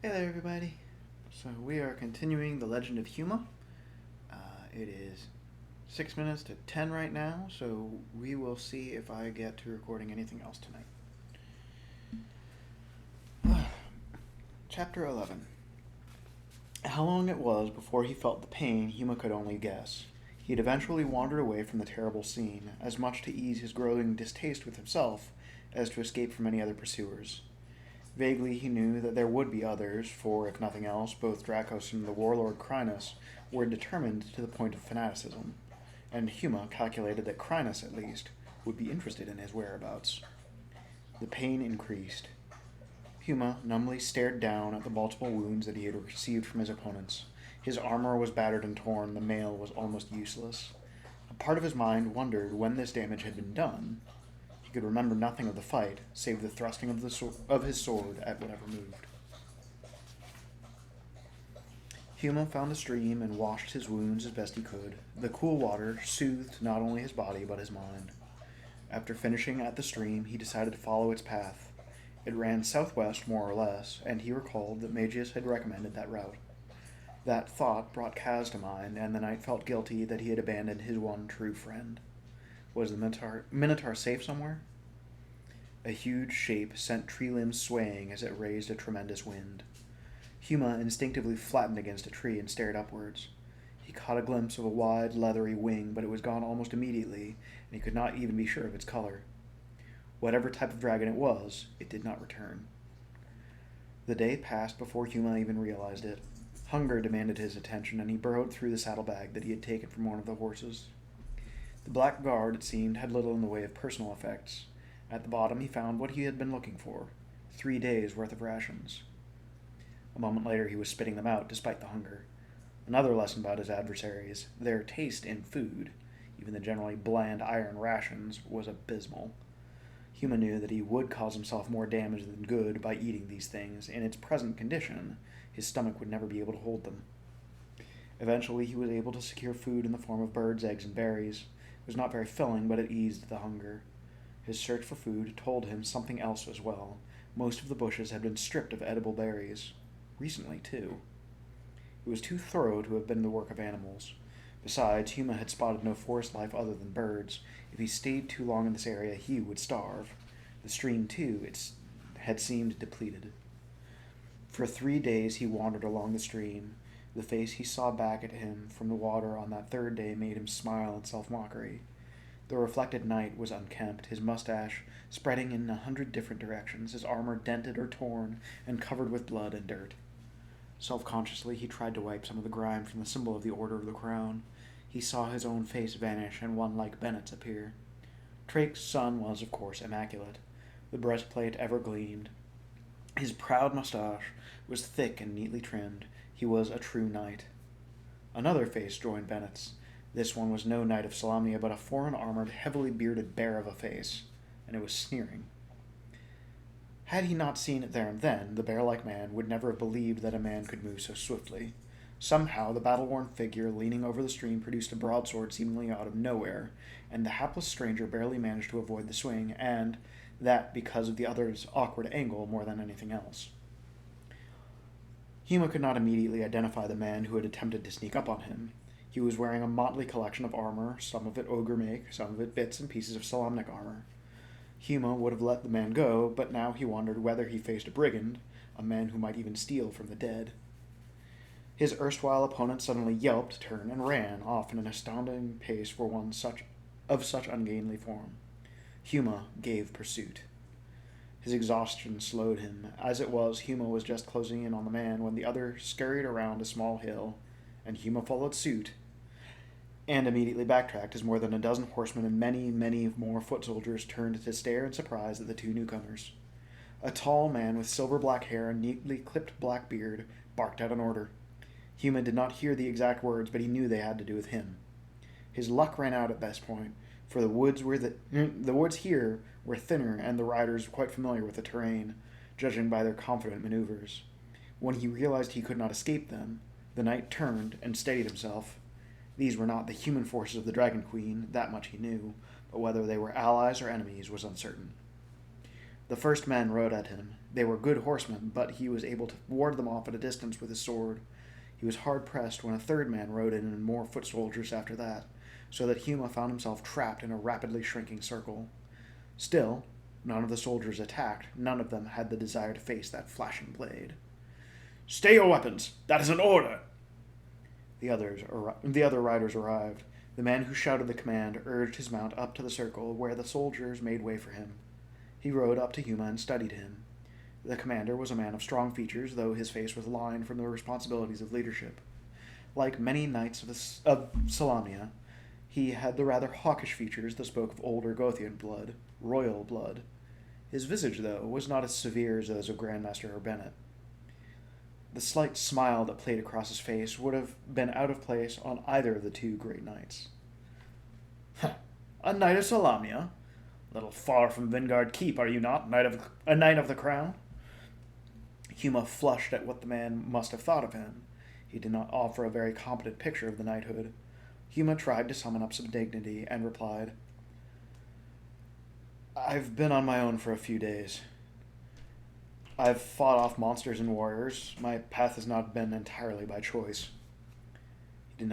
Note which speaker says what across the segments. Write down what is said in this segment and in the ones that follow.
Speaker 1: Hey there, everybody. So we are continuing the Legend of Huma. It is 6 minutes to 10 right now, so we will see if I get to recording anything else tonight. Chapter 11. How long it was before he felt the pain, Huma could only guess. He had eventually wandered away from the terrible scene, as much to ease his growing distaste with himself as to escape from any other pursuers. Vaguely he knew that there would be others, for, if nothing else, both Dracos and the warlord Crinus were determined to the point of fanaticism, and Huma calculated that Crinus, at least, would be interested in his whereabouts. The pain increased. Huma numbly stared down at the multiple wounds that he had received from his opponents. His armor was battered and torn, the mail was almost useless. A part of his mind wondered when this damage had been done. He could remember nothing of the fight, save the thrusting of his sword at whatever moved. Huma found a stream and washed his wounds as best he could. The cool water soothed not only his body, but his mind. After finishing at the stream, he decided to follow its path. It ran southwest, more or less, and he recalled that Magius had recommended that route. That thought brought Kaz to mind, and the knight felt guilty that he had abandoned his one true friend. Was the Minotaur safe somewhere? A huge shape sent tree limbs swaying as it raised a tremendous wind. Huma instinctively flattened against a tree and stared upwards. He caught a glimpse of a wide, leathery wing, but it was gone almost immediately, and he could not even be sure of its color. Whatever type of dragon it was, it did not return. The day passed before Huma even realized it. Hunger demanded his attention, and he burrowed through the saddlebag that he had taken from one of the horses. The black guard, it seemed, had little in the way of personal effects. At the bottom he found what he had been looking for, 3 days' worth of rations. A moment later he was spitting them out, despite the hunger. Another lesson about his adversaries: their taste in food, even the generally bland iron rations, was abysmal. Huma knew that he would cause himself more damage than good by eating these things. In its present condition, his stomach would never be able to hold them. Eventually he was able to secure food in the form of birds, eggs, and berries. It was not very filling, but it eased the hunger. His search for food told him something else as well. Most of the bushes had been stripped of edible berries. Recently, too. It was too thorough to have been the work of animals. Besides, Huma had spotted no forest life other than birds. If he stayed too long in this area, he would starve. The stream, too, had seemed depleted. For 3 days he wandered along the stream. The face he saw back at him from the water on that third day made him smile in self-mockery. The reflected knight was unkempt, his mustache spreading in 100 different directions, his armor dented or torn and covered with blood and dirt. Self-consciously he tried to wipe some of the grime from the symbol of the Order of the Crown. He saw his own face vanish and one like Bennett's appear. Trake's son was, of course, immaculate. The breastplate ever gleamed. His proud moustache was thick and neatly trimmed. He was a true knight. Another face joined Bennett's. This one was no knight of Salamia, but a foreign-armored, heavily bearded bear of a face, and it was sneering. Had he not seen it there and then, the bear-like man would never have believed that a man could move so swiftly. Somehow, the battle-worn figure leaning over the stream produced a broadsword seemingly out of nowhere, and the hapless stranger barely managed to avoid the swing, and that because of the other's awkward angle more than anything else. Huma could not immediately identify the man who had attempted to sneak up on him. He was wearing a motley collection of armor, some of it ogre make, some of it bits and pieces of Solamnic armor. Huma would have let the man go, but now he wondered whether he faced a brigand, a man who might even steal from the dead. His erstwhile opponent suddenly yelped, turned, and ran off in an astounding pace for one of such ungainly form. Huma gave pursuit. His exhaustion slowed him. As it was, Huma was just closing in on the man when the other scurried around a small hill, and Huma followed suit, and immediately backtracked as more than a dozen horsemen and many, many more foot soldiers turned to stare in surprise at the two newcomers. A tall man with silver-black hair and neatly clipped black beard barked out an order. Huma did not hear the exact words, but he knew they had to do with him. His luck ran out at this point, for the woods here were thinner and the riders quite familiar with the terrain, judging by their confident maneuvers. When he realized he could not escape them, the knight turned and steadied himself. These were not the human forces of the Dragon Queen, that much he knew, but whether they were allies or enemies was uncertain. The first men rode at him. They were good horsemen, but he was able to ward them off at a distance with his sword. He was hard-pressed when a third man rode in and more foot soldiers after that, so that Huma found himself trapped in a rapidly shrinking circle. Still, none of the soldiers attacked. None of them had the desire to face that flashing blade.
Speaker 2: "Stay your weapons! That is an order!"
Speaker 1: The other riders arrived. The man who shouted the command urged his mount up to the circle, where the soldiers made way for him. He rode up to Huma and studied him. The commander was a man of strong features, though his face was lined from the responsibilities of leadership. Like many knights of Salamia, he had the rather hawkish features that spoke of old Argothian blood, royal blood. His visage, though, was not as severe as those of Grandmaster Bennett. The slight smile that played across his face would have been out of place on either of the two great knights.
Speaker 2: "A knight of Salamia? A little far from Vingard Keep, are you not, a knight of the crown?"
Speaker 1: Huma flushed at what the man must have thought of him. He did not offer a very competent picture of the knighthood. Huma tried to summon up some dignity and replied, "I've been on my own for a few days. I've fought off monsters and warriors. My path has not been entirely by choice." He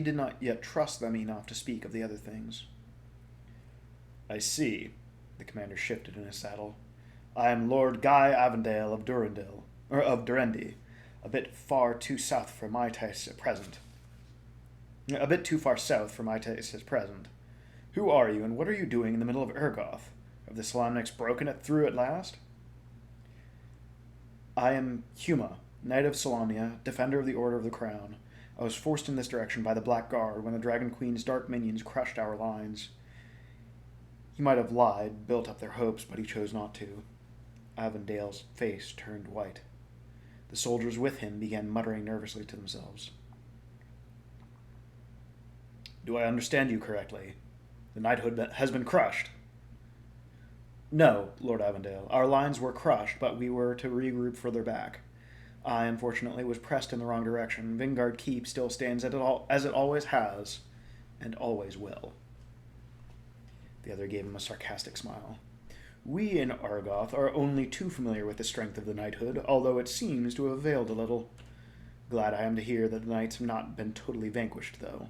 Speaker 1: did not yet trust them enough to speak of the other things.
Speaker 2: "I see." The commander shifted in his saddle. "I am Lord Guy Avondale of Durendi, a bit far too south for my tastes at present. Who are you, and what are you doing in the middle of Urgoth? Have the Salamniks broken it through at last?"
Speaker 1: "I am Huma, Knight of Salamia, Defender of the Order of the Crown. I was forced in this direction by the Black Guard when the Dragon Queen's dark minions crushed our lines." He might have lied, built up their hopes, but he chose not to. Avondale's face turned white. The soldiers with him began muttering nervously to themselves.
Speaker 2: "Do I understand you correctly? The knighthood has been crushed?"
Speaker 1: "No, Lord Avondale. Our lines were crushed, but we were to regroup further back. I, unfortunately, was pressed in the wrong direction. Vingard Keep still stands as it always has, and always will." The other gave him a sarcastic smile. "We in Argoth are only too familiar with the strength of the knighthood, although it seems to have availed a little. Glad I am to hear that the knights have not been totally vanquished, though."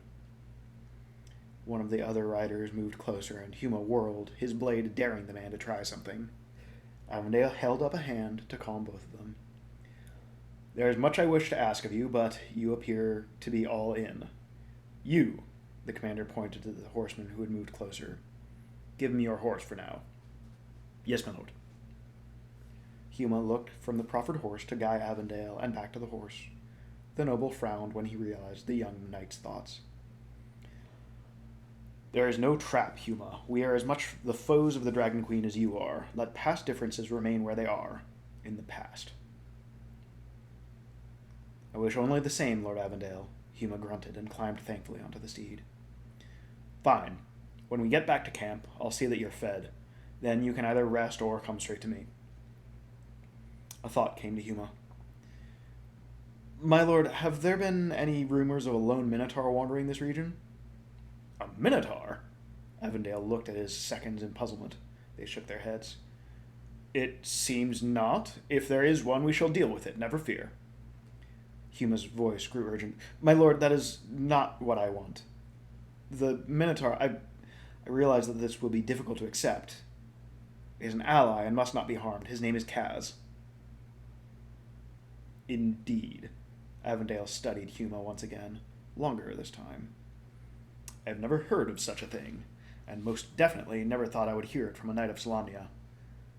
Speaker 1: One of the other riders moved closer, and Huma whirled, his blade daring the man to try something. Avondale held up a hand to calm both of them. "There is much I wish to ask of you, but you appear to be all in. You," the commander pointed to the horseman who had moved closer. "Give me your horse for now."
Speaker 2: "Yes, my lord."
Speaker 1: Huma looked from the proffered horse to Guy Avondale and back to the horse. The noble frowned when he realized the young knight's thoughts. "There is no trap, Huma. We are as much the foes of the Dragon Queen as you are. Let past differences remain where they are, in the past." "I wish only the same, Lord Avondale," Huma grunted and climbed thankfully onto the steed. "Fine. When we get back to camp, I'll see that you're fed. Then you can either rest or come straight to me." A thought came to Huma. "My lord, have there been any rumors of a lone Minotaur wandering this region?"
Speaker 2: "A Minotaur?"
Speaker 1: Avondale looked at his seconds in puzzlement. They shook their heads.
Speaker 2: "It seems not. If there is one, we shall deal with it, never fear."
Speaker 1: Huma's voice grew urgent. "My lord, that is not what I want. The Minotaur, I realize that this will be difficult to accept. He is an ally and must not be harmed. His name is Kaz." "Indeed." Avondale studied Huma once again, longer this time. "I have never heard of such a thing, and most definitely never thought I would hear it from a knight of Salamnia.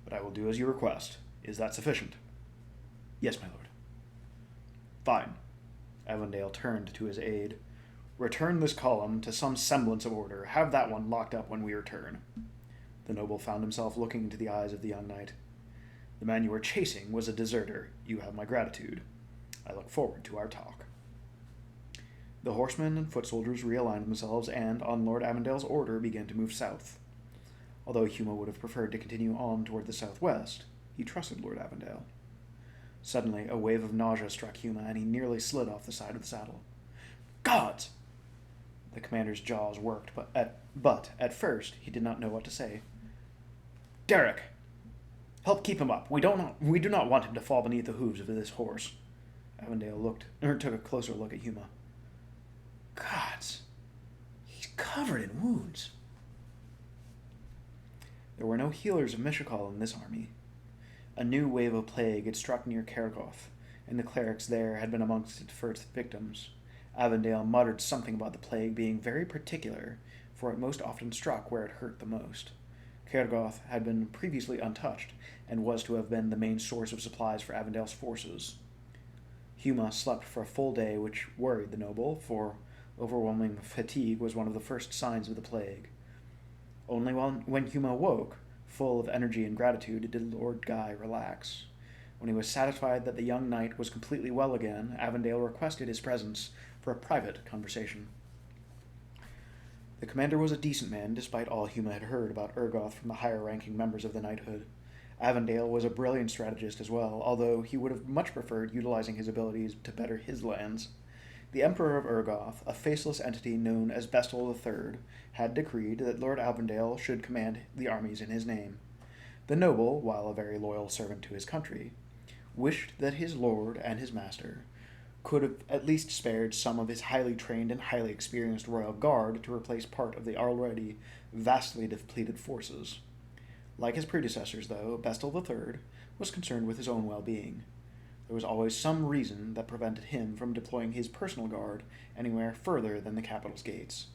Speaker 1: But I will do as you request. Is that sufficient?"
Speaker 2: "Yes, my lord."
Speaker 1: "Fine." Avondale turned to his aide. "Return this column to some semblance of order. Have that one locked up when we return." The noble found himself looking into the eyes of the young knight. "The man you were chasing was a deserter. You have my gratitude. I look forward to our talk." The horsemen and foot soldiers realigned themselves and, on Lord Avondale's order, began to move south. Although Huma would have preferred to continue on toward the southwest, he trusted Lord Avondale. Suddenly, a wave of nausea struck Huma, and he nearly slid off the side of the saddle. "Gods!" The commander's jaws worked, but at first he did not know what to say. "Derek!"
Speaker 2: Help keep him up. We do not want him to fall beneath the hooves of this horse. Avondale took a closer look at Huma.
Speaker 1: Gods, he's covered in wounds.
Speaker 2: There were no healers of Mishakal in this army. A new wave of plague had struck near Kergoth, and the clerics there had been amongst its first victims. Avondale muttered something about the plague being very particular, for it most often struck where it hurt the most. Kergoth had been previously untouched, and was to have been the main source of supplies for Avondale's forces. Huma slept for a full day, which worried the noble, for overwhelming fatigue was one of the first signs of the plague. Only when Huma woke, full of energy and gratitude, did Lord Guy relax. When he was satisfied that the young knight was completely well again, Avondale requested his presence for a private conversation. The commander was a decent man, despite all Huma had heard about Urgoth from the higher-ranking members of the knighthood. Avondale was a brilliant strategist as well, although he would have much preferred utilizing his abilities to better his lands. The Emperor of Urgoth, a faceless entity known as Bestel III, had decreed that Lord Avondale should command the armies in his name. The noble, while a very loyal servant to his country, wished that his lord and his master could have at least spared some of his highly trained and highly experienced royal guard to replace part of the already vastly depleted forces. Like his predecessors, though, Bestel III was concerned with his own well-being. There was always some reason that prevented him from deploying his personal guard anywhere further than the capital's gates.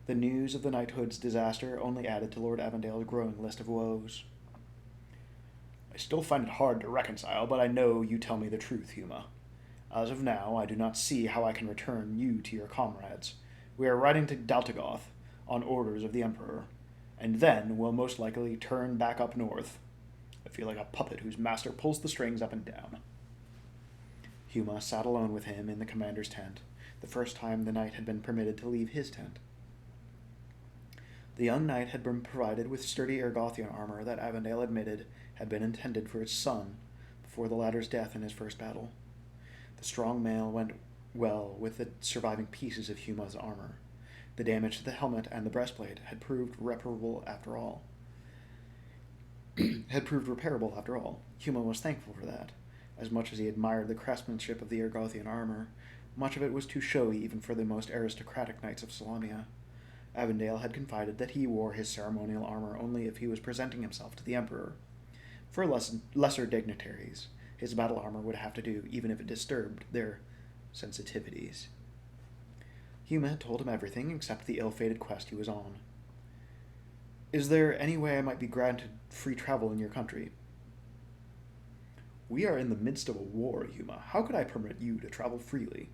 Speaker 2: The news of the knighthood's disaster only added to Lord Avondale's growing list of woes. I still find it hard to reconcile, but I know you tell me the truth, Huma. As of now, I do not see how I can return you to your comrades. We are riding to Daltagoth on orders of the Emperor, and then we'll most likely turn back up north. I feel like a puppet whose master pulls the strings up and down. Huma sat alone with him in the commander's tent, the first time the knight had been permitted to leave his tent. The young knight had been provided with sturdy Ergothian armor that Avondale admitted had been intended for his son before the latter's death in his first battle. The strong mail went well with the surviving pieces of Huma's armor. The damage to the helmet and the breastplate had proved reparable after all. Huma was thankful for that. As much as he admired the craftsmanship of the Ergothian armor, much of it was too showy even for the most aristocratic knights of Salamia. Avondale had confided that he wore his ceremonial armor only if he was presenting himself to the Emperor. For lesser dignitaries, his battle armor would have to do, even if it disturbed their sensitivities. Huma had told him everything except the ill-fated quest he was on. Is there any way I might be granted free travel in your country? We are in the midst of a war, Huma. How could I permit you to travel freely?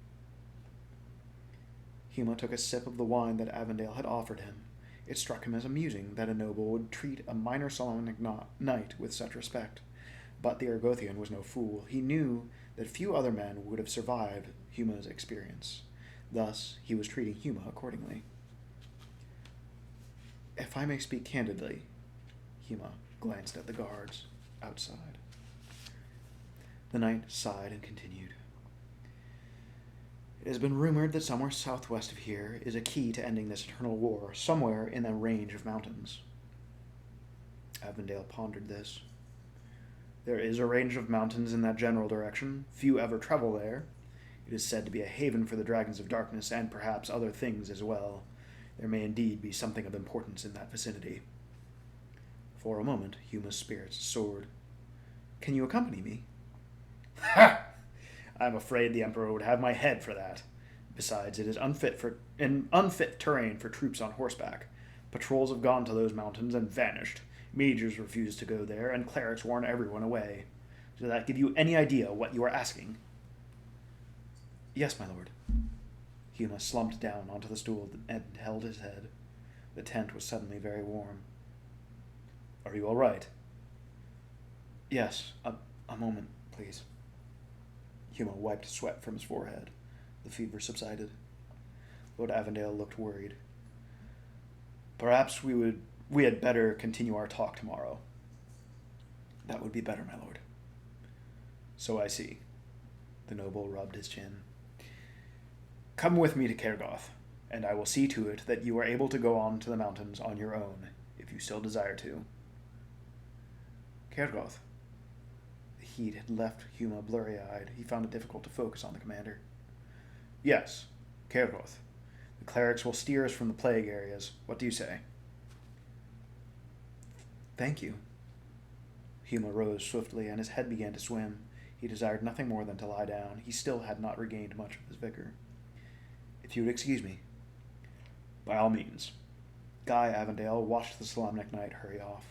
Speaker 2: Huma took a sip of the wine that Avondale had offered him. It struck him as amusing that a noble would treat a minor Solomonic knight with such respect. But the Argothian was no fool. He knew that few other men would have survived Huma's experience. Thus, he was treating Huma accordingly. If I may speak candidly, Huma glanced at the guards outside. The knight sighed and continued. It has been rumored that somewhere southwest of here is a key to ending this eternal war, somewhere in a range of mountains. Avondale pondered this. There is a range of mountains in that general direction. Few ever travel there. It is said to be a haven for the dragons of darkness and perhaps other things as well. There may indeed be something of importance in that vicinity. For a moment, Huma's spirits soared. Can you accompany me? Ha! I'm afraid the Emperor would have my head for that. Besides, it is unfit terrain for troops on horseback. Patrols have gone to those mountains and vanished. Majors refuse to go there, and clerics warn everyone away. Does that give you any idea what you are asking?
Speaker 1: Yes, my lord. Huma slumped down onto the stool and held his head. The tent was suddenly very warm.
Speaker 2: Are you all right?
Speaker 1: Yes, a moment, please. Huma wiped sweat from his forehead. The fever subsided. Lord Avondale looked worried.
Speaker 2: Perhaps we had better continue our talk tomorrow.
Speaker 1: That would be better, my lord.
Speaker 2: So I see.
Speaker 1: The noble rubbed his chin.
Speaker 2: Come with me to Kergoth, and I will see to it that you are able to go on to the mountains on your own, if you still desire to.
Speaker 1: Kergoth. The heat had left Huma blurry-eyed. He found it difficult to focus on the commander.
Speaker 2: Yes, Kergoth. The clerics will steer us from the plague areas. What do you say?
Speaker 1: Thank you. Huma rose swiftly, and his head began to swim. He desired nothing more than to lie down. He still had not regained much of his vigor. If you would excuse me.
Speaker 2: By all means.
Speaker 1: Guy Avondale watched the Solemnic knight hurry off.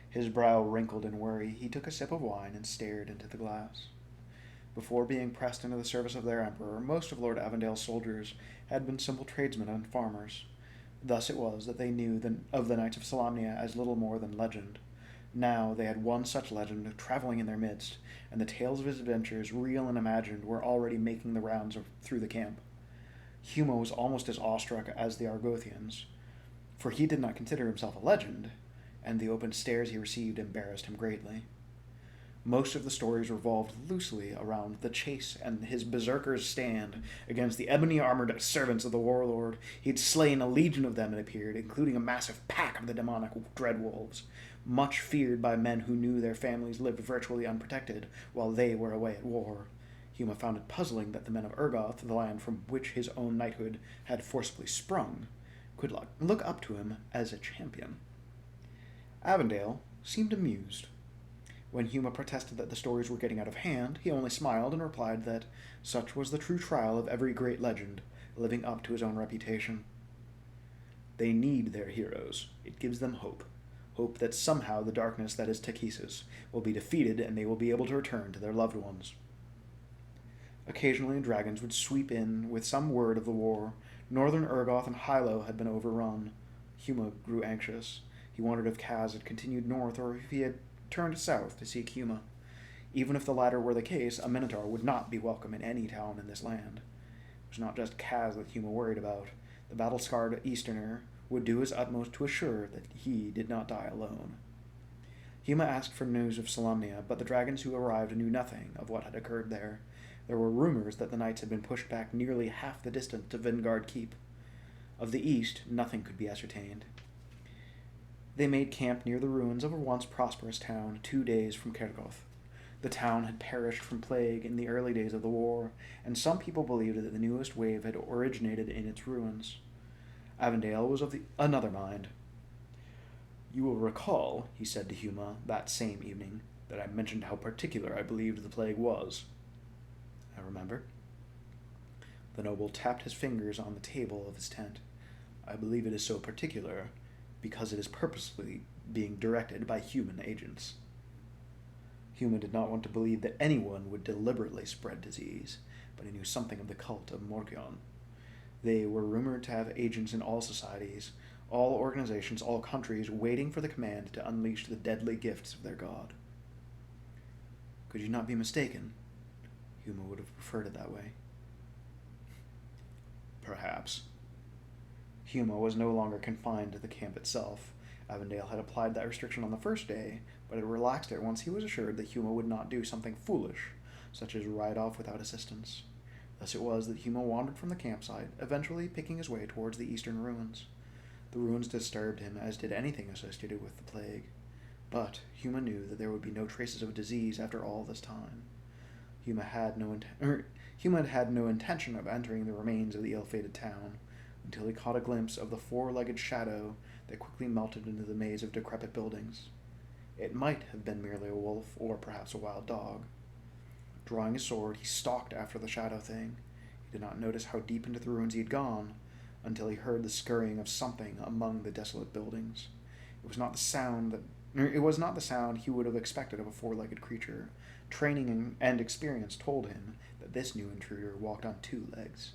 Speaker 1: His brow wrinkled in worry. He took a sip of wine and stared into the glass. Before being pressed into the service of their emperor, most of Lord Avondale's soldiers had been simple tradesmen and farmers. Thus it was that they knew of the Knights of Solamnia as little more than legend. Now they had one such legend traveling in their midst, and the tales of his adventures, real and imagined, were already making the rounds through the camp. Huma was almost as awestruck as the Argothians, for he did not consider himself a legend, and the open stares he received embarrassed him greatly. Most of the stories revolved loosely around the chase and his berserker's stand against the ebony-armored servants of the warlord. He had slain a legion of them, it appeared, including a massive pack of the demonic dreadwolves, much feared by men who knew their families lived virtually unprotected while they were away at war. Huma found it puzzling that the men of Urgoth, the land from which his own knighthood had forcibly sprung, could look up to him as a champion. Avondale seemed amused. When Huma protested that the stories were getting out of hand, he only smiled and replied that such was the true trial of every great legend, living up to his own reputation. They need their heroes. It gives them hope. Hope that somehow the darkness that is Takesis will be defeated and they will be able to return to their loved ones. Occasionally, dragons would sweep in with some word of the war. Northern Urgoth and Hylo had been overrun. Huma grew anxious. He wondered if Kaz had continued north or if he had turned south to seek Huma. Even if the latter were the case, a Minotaur would not be welcome in any town in this land. It was not just Kaz that Huma worried about. The battle-scarred Easterner would do his utmost to assure that he did not die alone. Huma asked for news of Solamnia, but the dragons who arrived knew nothing of what had occurred there. There were rumors that the knights had been pushed back nearly half the distance to Vingard Keep. Of the east, nothing could be ascertained. They made camp near the ruins of a once prosperous town 2 days from Kergoth. The town had perished from plague in the early days of the war, and some people believed that the newest wave had originated in its ruins. Avondale was of another mind. You will recall, he said to Huma that same evening, that I mentioned how particular I believed the plague was. I remember. The noble tapped his fingers on the table of his tent. I believe it is so particular because it is purposely being directed by human agents. Huma did not want to believe that anyone would deliberately spread disease, but he knew something of the cult of Morgion. They were rumored to have agents in all societies, all organizations, all countries, waiting for the command to unleash the deadly gifts of their god. Could you not be mistaken? Huma would have preferred it that way. Perhaps. Huma was no longer confined to the camp itself. Avondale had applied that restriction on the first day, but had relaxed it once he was assured that Huma would not do something foolish, such as ride off without assistance. Thus it was that Huma wandered from the campsite, eventually picking his way towards the eastern ruins. The ruins disturbed him, as did anything associated with the plague. But Huma knew that there would be no traces of disease after all this time. Huma had no intention of entering the remains of the ill-fated town, until he caught a glimpse of the four-legged shadow that quickly melted into the maze of decrepit buildings. It might have been merely a wolf, or perhaps a wild dog. Drawing his sword, he stalked after the shadow thing. He did not notice how deep into the ruins he had gone, until he heard the scurrying of something among the desolate buildings. It was not the sound he would have expected of a four-legged creature. Training and experience told him that this new intruder walked on 2 legs.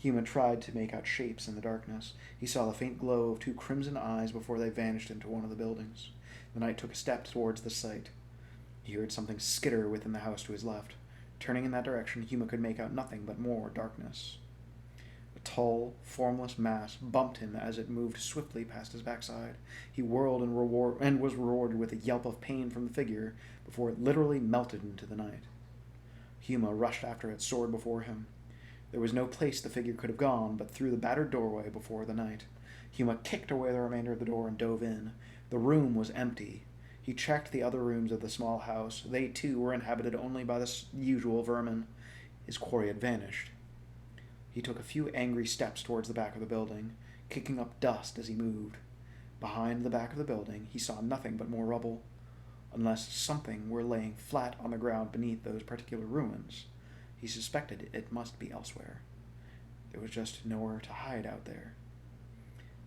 Speaker 1: Huma tried to make out shapes in the darkness. He saw the faint glow of 2 crimson eyes before they vanished into one of the buildings. The knight took a step towards the sight. He heard something skitter within the house to his left. Turning in that direction, Huma could make out nothing but more darkness. A tall, formless mass bumped him as it moved swiftly past his backside. He whirled and was rewarded with a yelp of pain from the figure before it literally melted into the night. Huma rushed after it, sword before him. There was no place the figure could have gone but through the battered doorway before the knight. Huma kicked away the remainder of the door and dove in. The room was empty. He checked the other rooms of the small house. They, too, were inhabited only by the usual vermin. His quarry had vanished. He took a few angry steps towards the back of the building, kicking up dust as he moved. Behind the back of the building, he saw nothing but more rubble, unless something were laying flat on the ground beneath those particular ruins. He suspected it must be elsewhere. There was just nowhere to hide out there.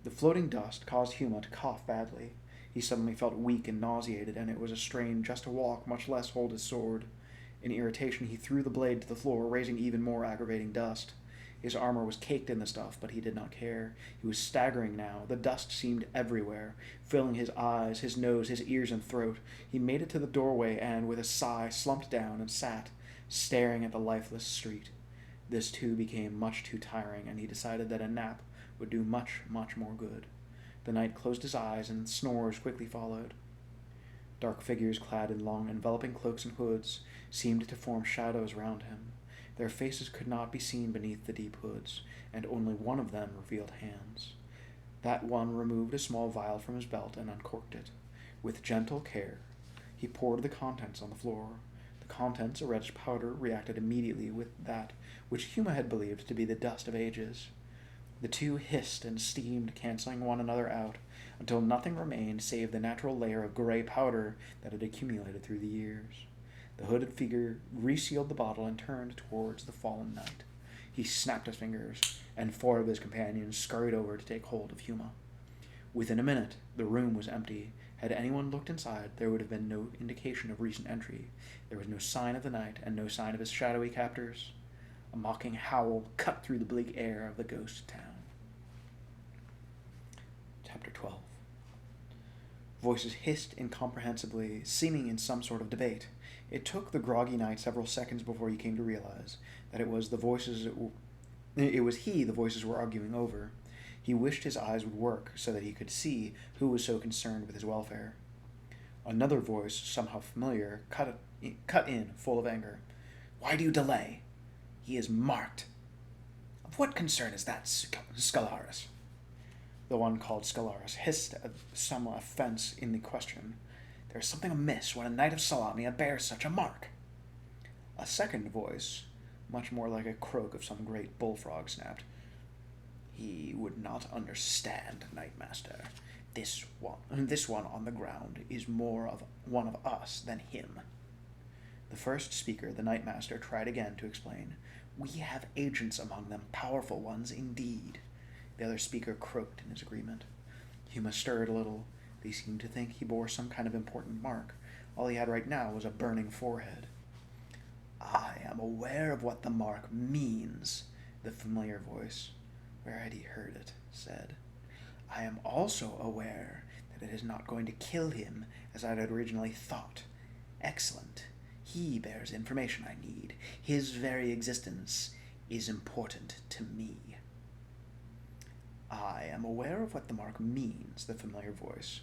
Speaker 1: The floating dust caused Huma to cough badly. He suddenly felt weak and nauseated, and it was a strain just to walk, much less hold his sword. In irritation, he threw the blade to the floor, raising even more aggravating dust. His armor was caked in the stuff, but he did not care. He was staggering now. The dust seemed everywhere, filling his eyes, his nose, his ears, and throat. He made it to the doorway and, with a sigh, slumped down and sat, staring at the lifeless street. This, too, became much too tiring, and he decided that a nap would do much, much more good. The knight closed his eyes, and snores quickly followed. Dark figures clad in long, enveloping cloaks and hoods seemed to form shadows round him. Their faces could not be seen beneath the deep hoods, and only one of them revealed hands. That one removed a small vial from his belt and uncorked it. With gentle care, he poured the contents on the floor. The contents, a reddish powder, reacted immediately with that which Huma had believed to be the dust of ages. The two hissed and steamed, canceling one another out, until nothing remained save the natural layer of gray powder that had accumulated through the years. The hooded figure resealed the bottle and turned towards the fallen knight. He snapped his fingers, and 4 of his companions scurried over to take hold of Huma. Within a minute, the room was empty. Had anyone looked inside, there would have been no indication of recent entry. There was no sign of the knight, and no sign of his shadowy captors. A mocking howl cut through the bleak air of the ghost town. Chapter 12. Voices hissed incomprehensibly, seeming in some sort of debate. It took the groggy knight several seconds before he came to realize that it was the voices were arguing over. He wished his eyes would work so that he could see who was so concerned with his welfare. Another voice, somehow familiar, cut in, full of anger. "Why do you delay? He is marked." "Of what concern is that, Scalaris?" The one called Scalaris hissed at some offense in the question. "There is something amiss when a knight of Salamia bears such a mark." A second voice, much more like a croak of some great bullfrog, snapped. "He would not understand, Knightmaster. This one on the ground is more of one of us than him." The first speaker, the Knightmaster, tried again to explain. "We have agents among them, powerful ones indeed." The other speaker croaked in his agreement. Huma stirred a little. They seemed to think he bore some kind of important mark. All he had right now was a burning forehead. "I am aware of what the mark means," the familiar voice, where had he heard it, said. "I am also aware that it is not going to kill him as I had originally thought. Excellent. He bears information I need. His very existence is important to me." "I am aware of what the mark means," the familiar voice.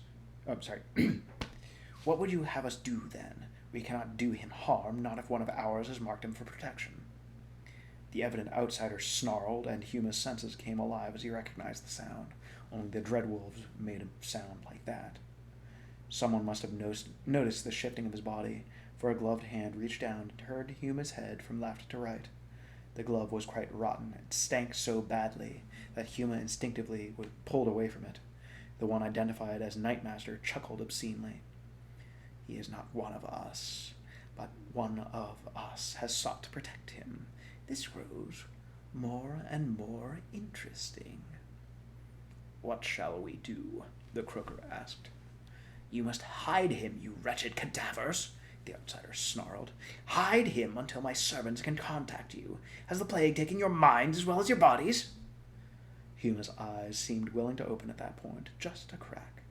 Speaker 1: "What would you have us do, then? We cannot do him harm, not if one of ours has marked him for protection." The evident outsider snarled, and Huma's senses came alive as he recognized the sound. Only the dreadwolves made a sound like that. Someone must have noticed the shifting of his body, for a gloved hand reached down and turned Huma's head from left to right. The glove was quite rotten. It stank so badly that Huma instinctively was pulled away from it. The one identified as Knightmaster chuckled obscenely. "He is not one of us, but one of us has sought to protect him. This grows more and more interesting." "What shall we do?" the croaker asked. "You must hide him, you wretched cadavers," the outsider snarled. "Hide him until my servants can contact you. Has the plague taken your minds as well as your bodies?" Huma's eyes seemed willing to open at that point, just a crack.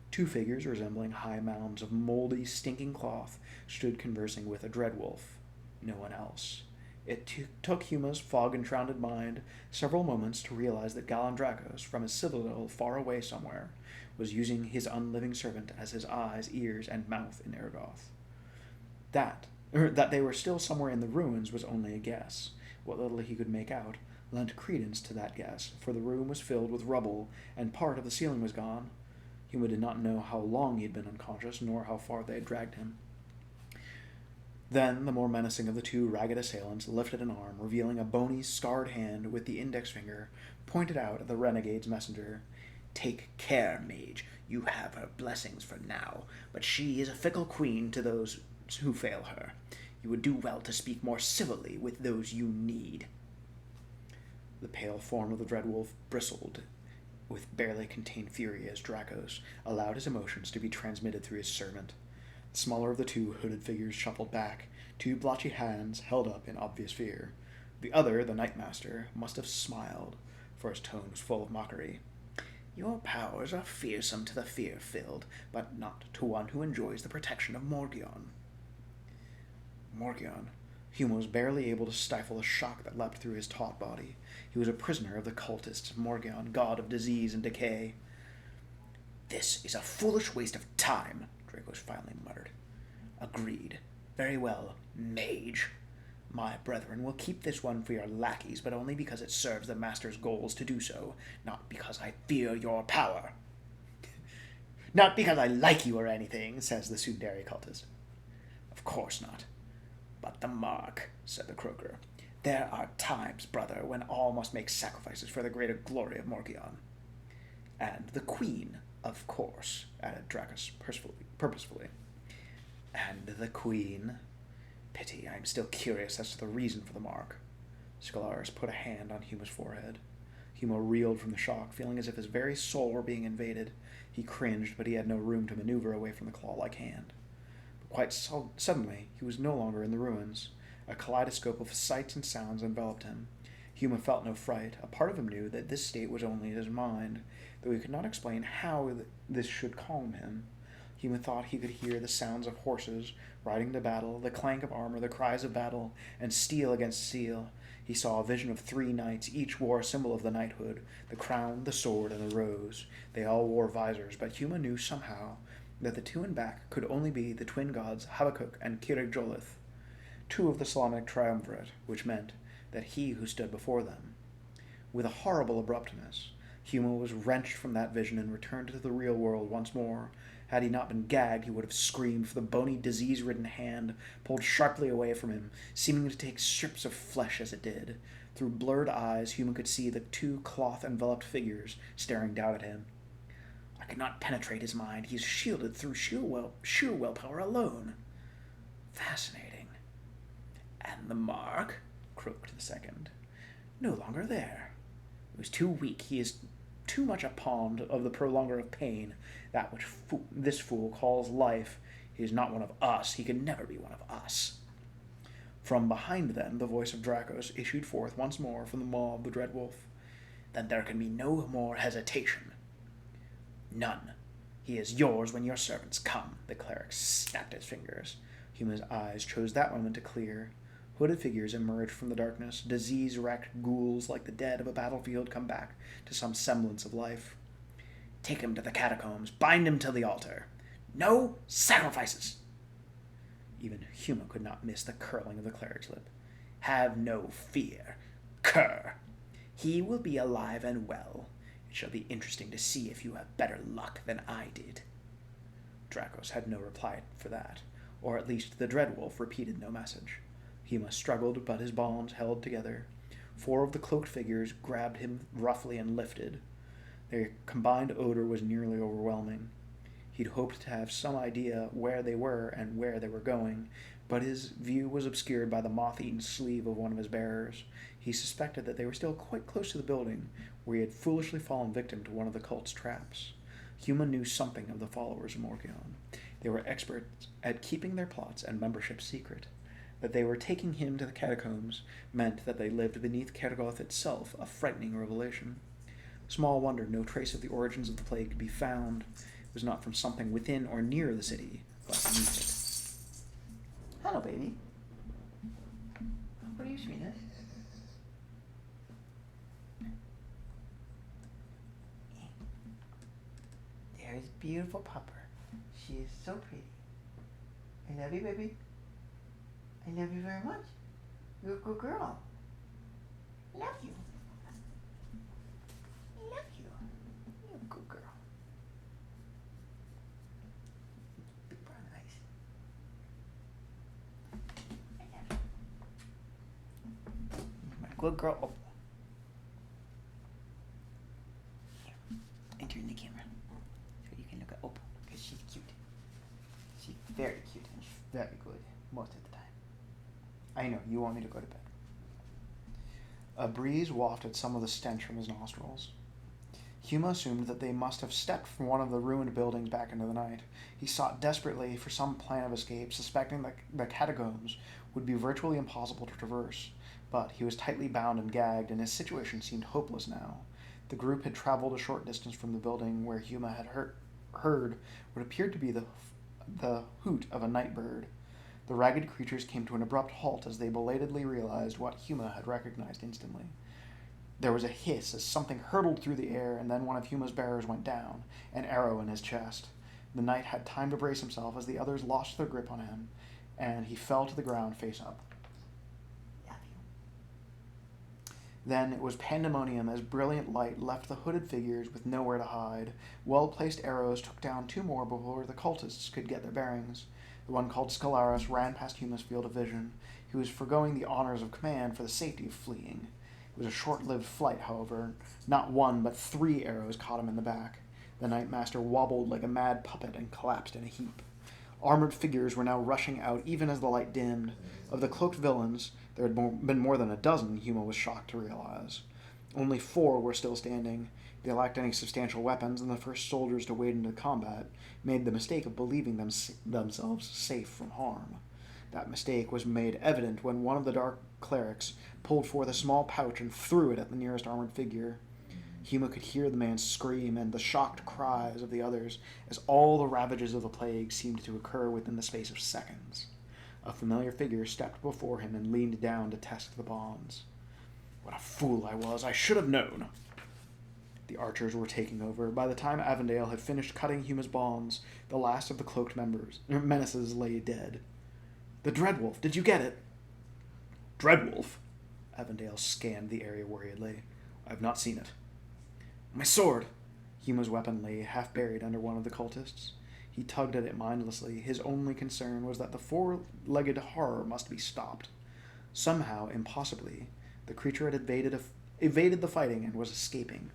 Speaker 1: 2 figures resembling high mounds of moldy, stinking cloth stood conversing with a dreadwolf. No one else. It took Huma's fog-enshrouded mind several moments to realize that Galandrakos, from his citadel far away somewhere, was using his unliving servant as his eyes, ears, and mouth in Ergoth. That they were still somewhere in the ruins was only a guess. What little he could make out lent credence to that guess, for the room was filled with rubble, and part of the ceiling was gone. Huma did not know how long he had been unconscious, nor how far they had dragged him. Then the more menacing of the two ragged assailants lifted an arm, revealing a bony, scarred hand with the index finger pointed out at the renegade's messenger. "Take care, mage. You have her blessings for now, but she is a fickle queen to those who fail her. You would do well to speak more civilly with those you need." The pale form of the Dreadwolf bristled with barely contained fury as Dracos allowed his emotions to be transmitted through his servant. The smaller of the two hooded figures shuffled back, two blotchy hands held up in obvious fear. The other, the Nightmaster, must have smiled, for his tone was full of mockery. "Your powers are fearsome to the fear-filled, but not to one who enjoys the protection of Morgion." Morgion. Huma was barely able to stifle the shock that leapt through his taut body. He was a prisoner of the cultists, Morgion, god of disease and decay. "This is a foolish waste of time," Dracos finally muttered. "Agreed. Very well, mage. My brethren will keep this one for your lackeys, but only because it serves the master's goals to do so, not because I fear your power." "Not because I like you or anything," says the Sundari cultist. "Of course not. But the mark," said the Croaker. "There are times, brother, when all must make sacrifices for the greater glory of Morgion." "And the queen, of course," added Dracos purposefully. "And the queen? Pity, I am still curious as to the reason for the mark." Scalaris put a hand on Huma's forehead. Huma reeled from the shock, feeling as if his very soul were being invaded. He cringed, but he had no room to maneuver away from the claw-like hand. But quite suddenly, he was no longer in the ruins. A kaleidoscope of sights and sounds enveloped him. Huma felt no fright. A part of him knew that this state was only in his mind, though he could not explain how this should calm him. Huma thought he could hear the sounds of horses riding to battle, the clank of armor, the cries of battle, and steel against steel. He saw a vision of 3 knights. Each wore a symbol of the knighthood, the crown, the sword, and the rose. They all wore visors, but Huma knew somehow that the two in back could only be the twin gods Habakkuk and Kirigolith, two of the Solomonic triumvirate, which meant that he who stood before them. With a horrible abruptness, Huma was wrenched from that vision and returned to the real world once more. Had he not been gagged, he would have screamed, for the bony, disease-ridden hand pulled sharply away from him, seeming to take strips of flesh as it did. Through blurred eyes, Huma could see the 2 cloth-enveloped figures staring down at him. I could not penetrate his mind. He is shielded through sheer willpower alone. Fascinating. And the mark? Croaked the second. No longer there. It was too weak. He is too much a pawn of the prolonger of pain, that which this fool calls life. He is not one of us. He can never be one of us. From behind them, the voice of Dracos issued forth once more from the maw of the Dreadwolf. Then there can be no more hesitation. None. He is yours when your servants come. The cleric snapped his fingers. Huma's eyes chose that moment to clear. Hooded figures emerged from the darkness. Disease-racked ghouls like the dead of a battlefield come back to some semblance of life. Take him to the catacombs. Bind him to the altar. No sacrifices! Even Huma could not miss the curling of the cleric's lip. Have no fear, cur. He will be alive and well. It shall be interesting to see if you have better luck than I did. Dracos had no reply for that, or at least the Dreadwolf repeated no message. Huma struggled, but his bonds held together. 4 of the cloaked figures grabbed him roughly and lifted. Their combined odor was nearly overwhelming. He'd hoped to have some idea where they were and where they were going, but his view was obscured by the moth-eaten sleeve of one of his bearers. He suspected that they were still quite close to the building, where he had foolishly fallen victim to one of the cult's traps. Huma knew something of the followers of Morgion. They were experts at keeping their plots and membership secret. That they were taking him to the catacombs meant that they lived beneath Kergoth itself, a frightening revelation. Small wonder no trace of the origins of the plague could be found. It was not from something within or near the city, but beneath it. Hello, baby. What are you, sweetness? There's beautiful pupper. She is so pretty. I love you, baby. I love you very much. You're a good girl. Love you. Love you. You're a good girl.
Speaker 3: Good girl. Oh. Here. Enter in the camera. So you can look at Opal. Because she's cute. She's very cute and she's very good most of the time. I know, you want me to go to bed.
Speaker 1: A breeze wafted some of the stench from his nostrils. Huma assumed that they must have stepped from one of the ruined buildings back into the night. He sought desperately for some plan of escape, suspecting that the catacombs would be virtually impossible to traverse. But he was tightly bound and gagged, and his situation seemed hopeless now. The group had traveled a short distance from the building where Huma had heard what appeared to be the hoot of a night bird. The ragged creatures came to an abrupt halt as they belatedly realized what Huma had recognized instantly. There was a hiss as something hurtled through the air, and then one of Huma's bearers went down, an arrow in his chest. The knight had time to brace himself as the others lost their grip on him, and he fell to the ground face up. Then it was pandemonium as brilliant light left the hooded figures with nowhere to hide. Well-placed arrows took down two more before the cultists could get their bearings. The one called Scalaris ran past Huma's field of vision. He was forgoing the honors of command for the safety of fleeing. It was a short-lived flight, however. Not one, but 3 arrows caught him in the back. The Knightmaster wobbled like a mad puppet and collapsed in a heap. Armored figures were now rushing out even as the light dimmed. Of the cloaked villains, there had been more than a dozen, Huma was shocked to realize. Only 4 were still standing. They lacked any substantial weapons, and the first soldiers to wade into combat made the mistake of believing themselves safe from harm. That mistake was made evident when one of the dark clerics pulled forth a small pouch and threw it at the nearest armored figure. Huma could hear the man scream and the shocked cries of the others as all the ravages of the plague seemed to occur within the space of seconds. A familiar figure stepped before him and leaned down to test the bonds. What a fool I was! I should have known! The archers were taking over. By the time Avondale had finished cutting Huma's bonds, the last of the cloaked menaces lay dead. The Dreadwolf, did you get it?
Speaker 2: Dreadwolf?
Speaker 1: Avondale scanned the area worriedly.
Speaker 2: I have not seen it.
Speaker 1: My sword! Huma's weapon lay half buried under one of the cultists. He tugged at it mindlessly. His only concern was that the 4-legged horror must be stopped. Somehow, impossibly, the creature had evaded the fighting and was escaping.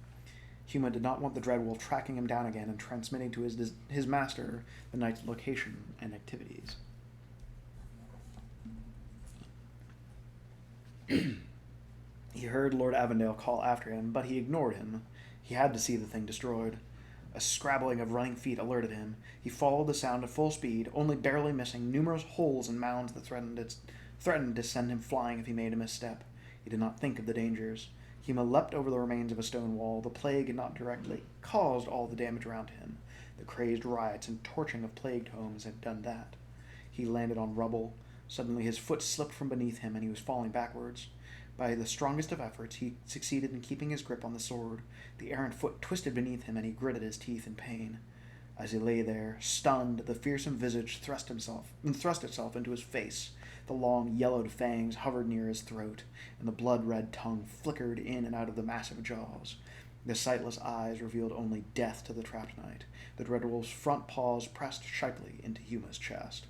Speaker 1: Huma did not want the Dreadwolf tracking him down again and transmitting to his master the knight's location and activities. He heard Lord Avondale call after him, but he ignored him. He had to see the thing destroyed. A scrabbling of running feet alerted him. He followed the sound at full speed, only barely missing numerous holes and mounds that threatened to send him flying if he made a misstep. He did not think of the dangers. Huma leapt over the remains of a stone wall. The plague had not directly caused all the damage around him. The crazed riots and torching of plagued homes had done that. He landed on rubble. Suddenly his foot slipped from beneath him and he was falling backwards. By the strongest of efforts, he succeeded in keeping his grip on the sword. The errant foot twisted beneath him, and he gritted his teeth in pain. As he lay there, stunned, the fearsome visage thrust itself into his face. The long, yellowed fangs hovered near his throat, and the blood-red tongue flickered in and out of the massive jaws. The sightless eyes revealed only death to the trapped knight. The Dreadwolf's front paws pressed sharply into Huma's chest.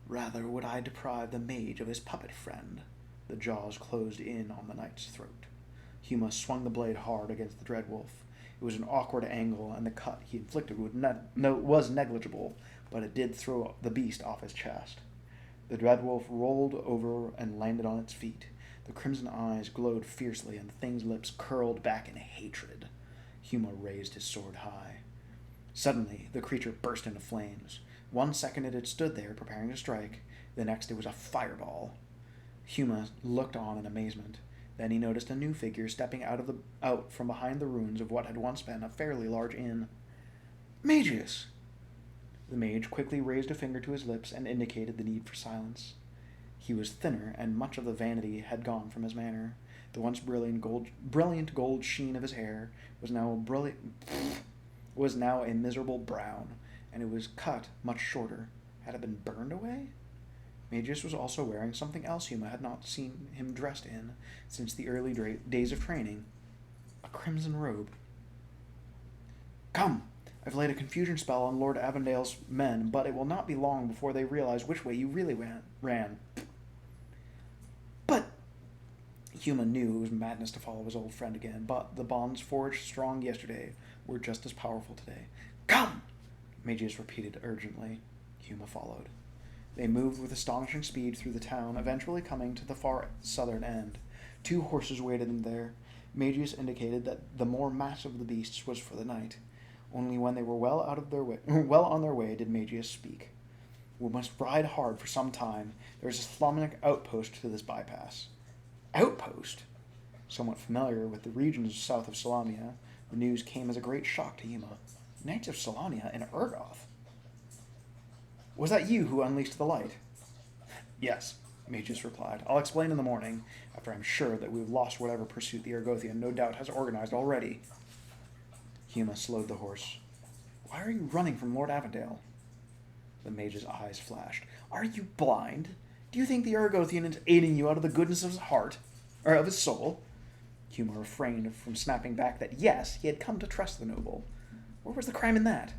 Speaker 1: Rather would I deprive the mage of his puppet friend. The jaws closed in on the knight's throat. Huma swung the blade hard against the Dreadwolf. It was an awkward angle, and the cut he inflicted was negligible, but it did throw the beast off his chest. The Dreadwolf rolled over and landed on its feet. The crimson eyes glowed fiercely, and the thing's lips curled back in hatred. Huma raised his sword high. Suddenly, the creature burst into flames. 1 second it had stood there, preparing to strike. The next it was a fireball. Huma looked on in amazement. Then he noticed a new figure stepping out from behind the ruins of what had once been a fairly large inn. Magius! The mage quickly raised a finger to his lips and indicated the need for silence. He was thinner, and much of the vanity had gone from his manner. The once brilliant gold sheen of his hair was now a miserable brown, and it was cut much shorter. Had it been burned away? Magius was also wearing something else Huma had not seen him dressed in since the early days of training. A crimson robe. Come! I've laid a confusion spell on Lord Avondale's men, but it will not be long before they realize which way you really ran. But Huma knew it was madness to follow his old friend again, but the bonds forged strong yesterday were just as powerful today. Come! Magius repeated urgently. Huma followed. They moved with astonishing speed through the town, eventually coming to the far southern end. 2 horses waited them there. Magius indicated that the more massive of the beasts was for the night. Only when they were well on their way did Magius speak. We must ride hard for some time. There is a Slavonic outpost to this bypass. Outpost? Somewhat familiar with the regions south of Salamia, the news came as a great shock to Huma. Knights of Salamia in Urgoth? Was that you who unleashed the light? Yes, Magius replied. I'll explain in the morning, after I'm sure that we've lost whatever pursuit the Argothian no doubt has organized already. Huma slowed the horse. Why are you running from Lord Avondale? The mage's eyes flashed. Are you blind? Do you think the Argothian is aiding you out of the goodness of his heart? Or of his soul? Huma refrained from snapping back that yes, he had come to trust the noble. Where was the crime in that?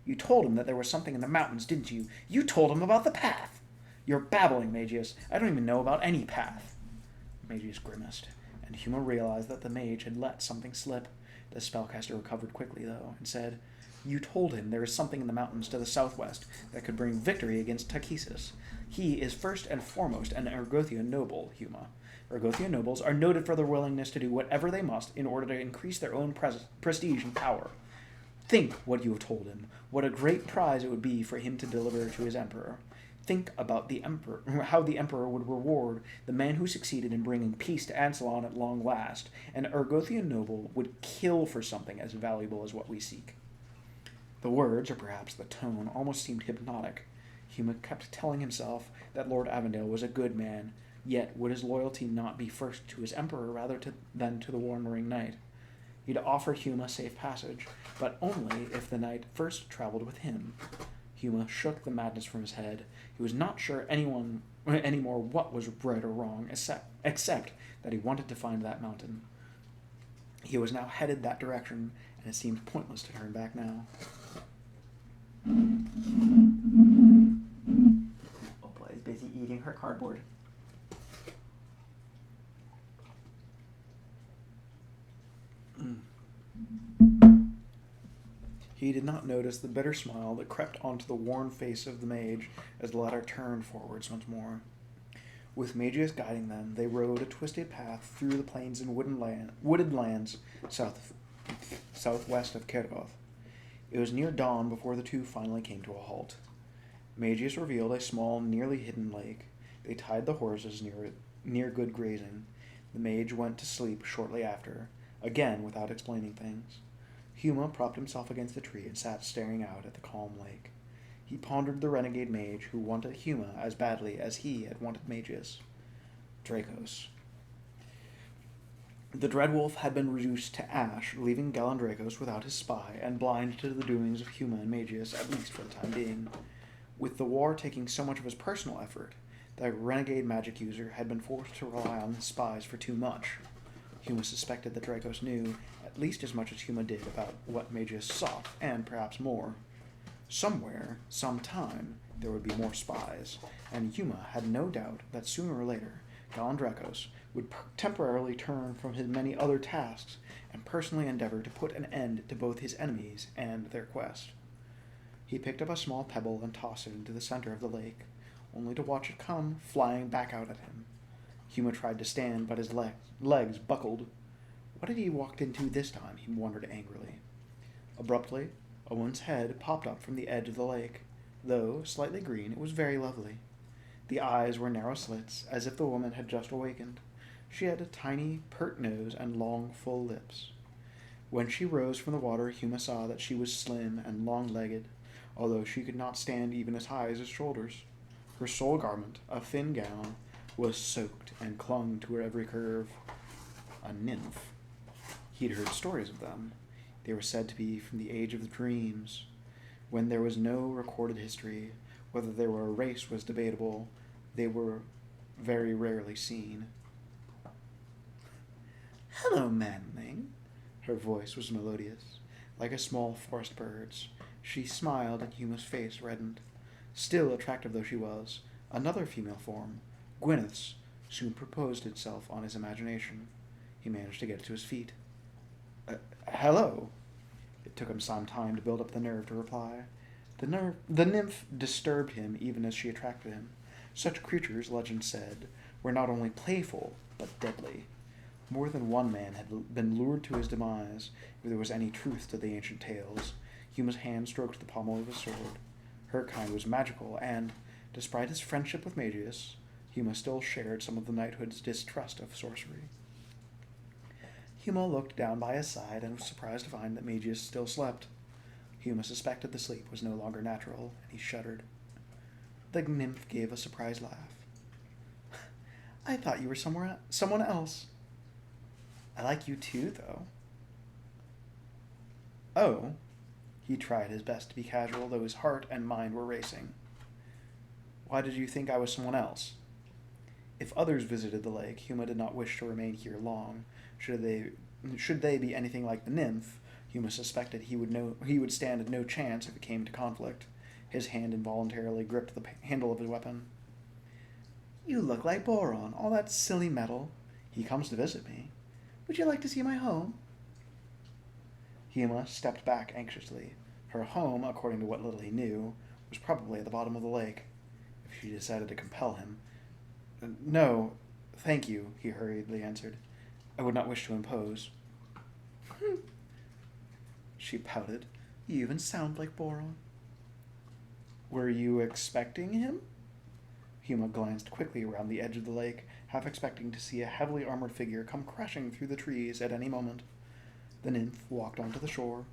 Speaker 1: You told him that there was something in the mountains, didn't you? You told him about the path. You're babbling, Magius. I don't even know about any path. Magius grimaced, and Huma realized that the mage had let something slip. The spellcaster recovered quickly, though, and said, You told him there is something in the mountains to the southwest that could bring victory against Takesis. He is first and foremost an Argothian noble, Huma. Argothian nobles are noted for their willingness to do whatever they must in order to increase their own prestige and power. Think what you have told him. What a great prize it would be for him to deliver to his emperor. Think about how the emperor would reward the man who succeeded in bringing peace to Ansalon at long last. An Argothian noble would kill for something as valuable as what we seek. The words, or perhaps the tone, almost seemed hypnotic. Huma kept telling himself that Lord Avondale was a good man, yet would his loyalty not be first to his emperor rather than to the wandering knight? He'd offered Huma safe passage, but only if the knight first traveled with him. Huma shook the madness from his head. He was not sure anymore what was right or wrong, except that he wanted to find that mountain. He was now headed that direction, and it seemed pointless to turn back now.
Speaker 3: Opal is busy eating her cardboard.
Speaker 1: He did not notice the bitter smile that crept onto the worn face of the mage as the latter turned forwards once more. With Magius guiding them, they rode a twisted path through the plains and wooded lands southwest of Kergoth. It was near dawn before the two finally came to a halt. Magius revealed a small, nearly hidden lake. They tied the horses near it, near good grazing. The mage went to sleep shortly after, again without explaining things. Huma propped himself against a tree and sat staring out at the calm lake. He pondered the renegade mage who wanted Huma as badly as he had wanted Magius. Dracos. The Dreadwolf had been reduced to ash, leaving Galandracos without his spy and blind to the doings of Huma and Magius, at least for the time being. With the war taking so much of his personal effort, the renegade magic user had been forced to rely on spies for too much. Huma suspected that Dracos knew at least as much as Huma did about what Magius sought, and perhaps more. Somewhere, sometime, there would be more spies, and Huma had no doubt that sooner or later, Galandracos would temporarily turn from his many other tasks and personally endeavor to put an end to both his enemies and their quest. He picked up a small pebble and tossed it into the center of the lake, only to watch it come flying back out at him. Huma tried to stand, but his legs buckled. What had he walked into this time, he wondered angrily. Abruptly, a woman's head popped up from the edge of the lake. Though slightly green, it was very lovely. The eyes were narrow slits, as if the woman had just awakened. She had a tiny, pert nose and long, full lips. When she rose from the water, Huma saw that she was slim and long-legged, although she could not stand even as high as his shoulders. Her sole garment, a thin gown, was soaked and clung to her every curve. A nymph. He had heard stories of them. They were said to be from the age of the dreams, when there was no recorded history. Whether they were a race was debatable. They were very rarely seen. "Hello, manling." Her voice was melodious, like a small forest bird's. She smiled, and Huma's face reddened. Still attractive though she was, another female form, Gwyneth's, soon proposed itself on his imagination. He managed to get to his feet. Hello. It took him some time to build up the nerve to reply. The nymph disturbed him even as she attracted him. Such creatures, legend said, were not only playful, but deadly. More than one man had been lured to his demise, if there was any truth to the ancient tales. Huma's hand stroked the pommel of his sword. Her kind was magical, and, despite his friendship with Magius, Huma still shared some of the knighthood's distrust of sorcery. Huma looked down by his side and was surprised to find that Magius still slept. Huma suspected the sleep was no longer natural, and he shuddered. The nymph gave a surprised laugh. I thought you were someone else. I like you too, though. Oh. He tried his best to be casual, though his heart and mind were racing. Why did you think I was someone else? If others visited the lake, Huma did not wish to remain here long. Should they be anything like the nymph, Huma suspected he would stand no chance if it came to conflict. His hand involuntarily gripped the handle of his weapon. You look like Boron, all that silly metal. He comes to visit me. Would you like to see my home? Huma stepped back anxiously. Her home, according to what little he knew, was probably at the bottom of the lake. If she decided to compel him... No, thank you, he hurriedly answered. I would not wish to impose. She pouted. You even sound like Boron. Were you expecting him? Huma glanced quickly around the edge of the lake, half expecting to see a heavily armored figure come crashing through the trees at any moment. The nymph walked onto the shore.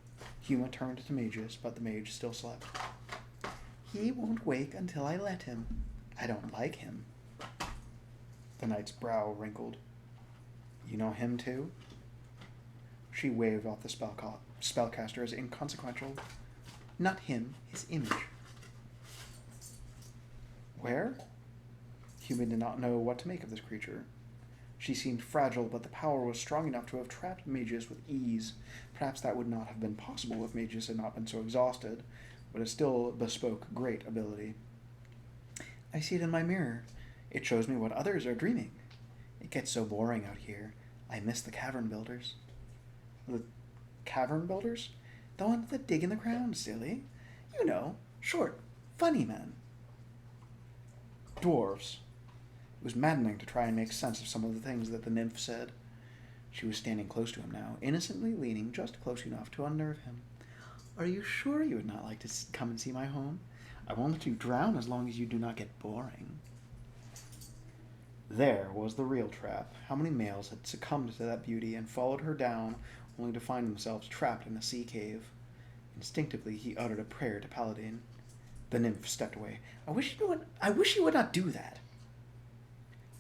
Speaker 1: Huma turned to Magius, but the mage still slept. He won't wake until I let him. I don't like him. The knight's brow wrinkled. You know him too? She waved off the spellcaster as inconsequential. Not him, his image. Where? Huma did not know what to make of this creature. She seemed fragile, but the power was strong enough to have trapped Magius with ease. Perhaps that would not have been possible if Magius had not been so exhausted, but it still bespoke great ability. I see it in my mirror. It shows me what others are dreaming. It gets so boring out here. I miss the cavern builders. The cavern builders? The ones that dig in the ground, silly. You know, short, funny men. Dwarves. It was maddening to try and make sense of some of the things that the nymph said. She was standing close to him now, innocently leaning just close enough to unnerve him. Are you sure you would not like to come and see my home? I won't let you drown as long as you do not get boring. There was the real trap. How many males had succumbed to that beauty and followed her down, only to find themselves trapped in a sea cave? Instinctively, he uttered a prayer to Paladin. The nymph stepped away. I wish you would not do that.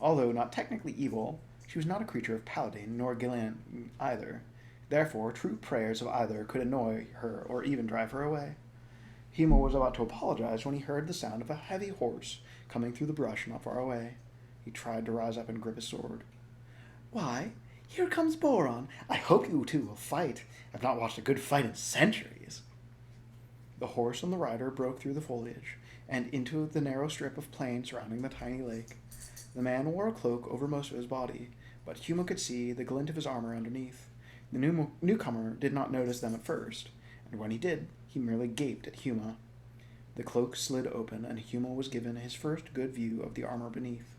Speaker 1: Although not technically evil, she was not a creature of Paladin, nor Gillian either. Therefore, true prayers of either could annoy her or even drive her away. Huma was about to apologize when he heard the sound of a heavy horse coming through the brush not far away. He tried to rise up and grip his sword. Why, here comes Boron. I hope you two will fight. I've not watched a good fight in centuries. The horse and the rider broke through the foliage and into the narrow strip of plain surrounding the tiny lake. The man wore a cloak over most of his body, but Huma could see the glint of his armor underneath. The newcomer did not notice them at first, and when he did, he merely gaped at Huma. The cloak slid open, and Huma was given his first good view of the armor beneath.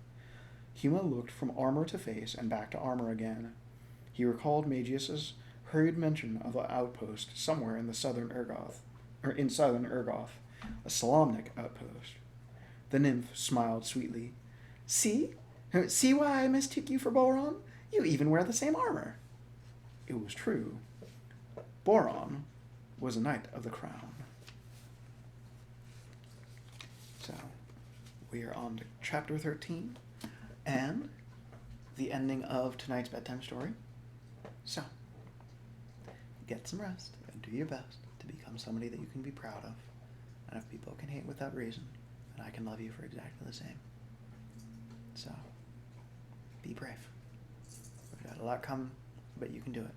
Speaker 1: Huma looked from armor to face and back to armor again. He recalled Magius's hurried mention of an outpost somewhere in southern Urgoth, a Solamnic outpost. The nymph smiled sweetly. See? See why I mistook you for Boron? You even wear the same armor. It was true. Boron was a knight of the crown. So, we are on to chapter 13 and the ending of tonight's bedtime story. So, get some rest and do your best to become somebody that you can be proud of. And if people can hate without reason, then I can love you for exactly the same. So, be brave. We've got a lot coming, but you can do it.